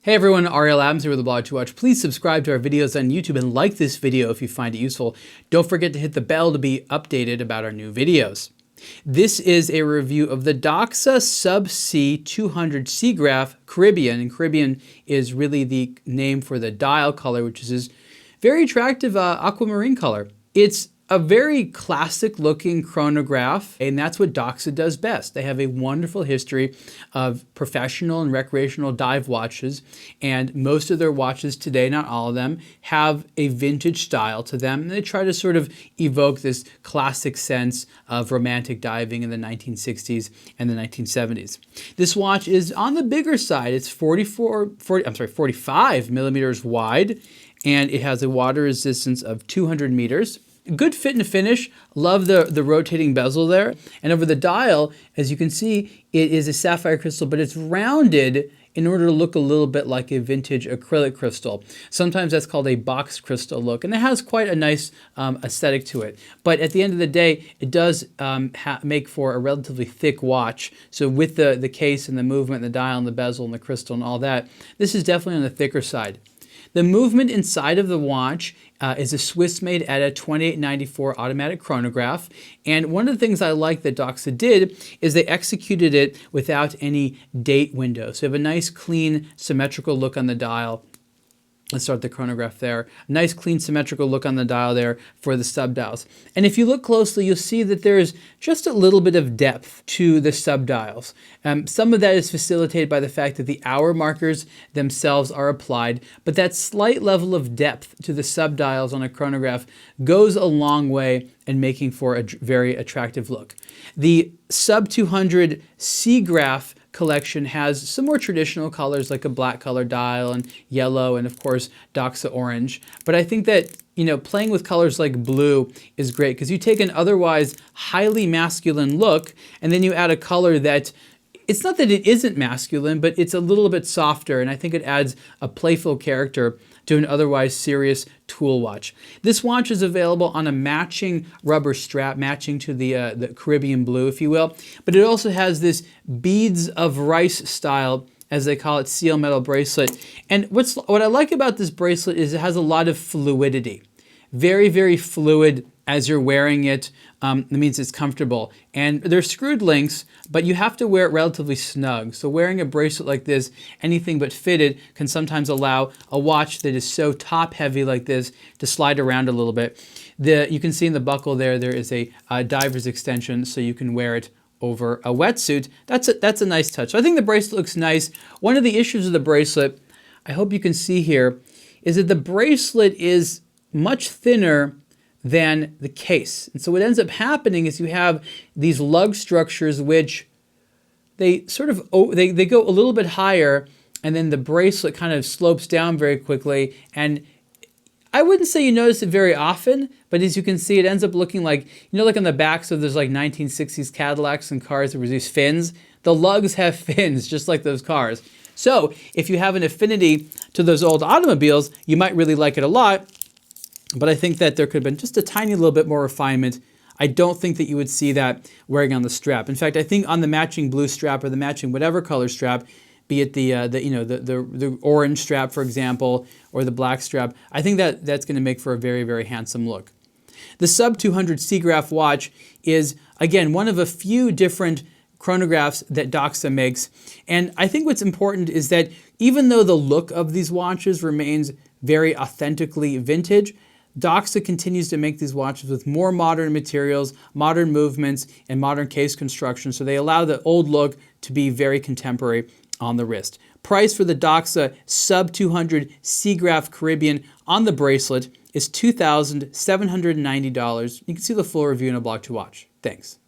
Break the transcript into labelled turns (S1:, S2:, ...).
S1: Hey everyone, Ariel Adams here with aBlogtoWatch. Please subscribe to our videos on YouTube and like this video if you find it useful. Don't forget to hit the bell to be updated about our new videos. This is a review of the Doxa Sub C200 C-Graph Caribbean, and Caribbean is really the name for the dial color, which is this very attractive aquamarine color. It's a very classic looking chronograph, and that's what Doxa does best. They have a wonderful history of professional and recreational dive watches, and most of their watches today, not all of them, have a vintage style to them. And they try to sort of evoke this classic sense of romantic diving in the 1960s and the 1970s. This watch is on the bigger side. It's 45 millimeters wide, and it has a water resistance of 200 meters. Good fit and finish. Love the rotating bezel there. And over the dial, as you can see, it is a sapphire crystal, but it's rounded in order to look a little bit like a vintage acrylic crystal. Sometimes that's called a box crystal look, and it has quite a nice aesthetic to it. But at the end of the day, it does make for a relatively thick watch. So with the case and the movement, and the dial and the bezel and the crystal and all that, this is definitely on the thicker side. The movement inside of the watch is a Swiss-made ETA 2894 automatic chronograph. And one of the things I like that Doxa did is they executed it without any date window. So you have a nice, clean, symmetrical look on the dial. Let's start the chronograph there. Nice, clean, symmetrical look on the dial there for the sub-dials. And if you look closely, you'll see that there's just a little bit of depth to the sub-dials. Some of that is facilitated by the fact that the hour markers themselves are applied, but that slight level of depth to the sub-dials on a chronograph goes a long way in making for a very attractive look. The Sub 200 C-Graph collection has some more traditional colors like a black color dial and yellow and of course Doxa orange. But I think that, you know, playing with colors like blue is great because you take an otherwise highly masculine look and then you add a color that it's not that it isn't masculine, but it's a little bit softer, and I think it adds a playful character to an otherwise serious tool watch. This watch is available on a matching rubber strap, matching to the Caribbean blue, if you will, but it also has this beads of rice style, as they call it, seal metal bracelet. And what I like about this bracelet is it has a lot of fluidity. Very, very fluid as you're wearing it. That means it's comfortable. And they're screwed links, but you have to wear it relatively snug. So wearing a bracelet like this, anything but fitted, can sometimes allow a watch that is so top heavy like this to slide around a little bit. You can see in the buckle there is a diver's extension, so you can wear it over a wetsuit. That's a nice touch. So I think the bracelet looks nice. One of the issues of the bracelet, I hope you can see here, is that the bracelet is much thinner than the case. And so what ends up happening is you have these lug structures which they sort of, they go a little bit higher, and then the bracelet kind of slopes down very quickly. And I wouldn't say you notice it very often, but as you can see, it ends up looking like, you know, like on the backs of those like 1960s Cadillacs and cars, there was these fins. The lugs have fins, just like those cars. So if you have an affinity to those old automobiles, you might really like it a lot. But I think that there could have been just a tiny little bit more refinement. I don't think that you would see that wearing on the strap. In fact, I think on the matching blue strap or the matching whatever color strap, be it the orange strap, for example, or the black strap, I think that that's going to make for a very, very handsome look. The Sub 200 C-Graph watch is, again, one of a few different chronographs that Doxa makes. And I think what's important is that even though the look of these watches remains very authentically vintage, Doxa continues to make these watches with more modern materials, modern movements, and modern case construction, so they allow the old look to be very contemporary on the wrist. Price for the Doxa Sub 200 C-Graph Caribbean on the bracelet is $2,790. You can see the full review in aBlogtoWatch. Thanks.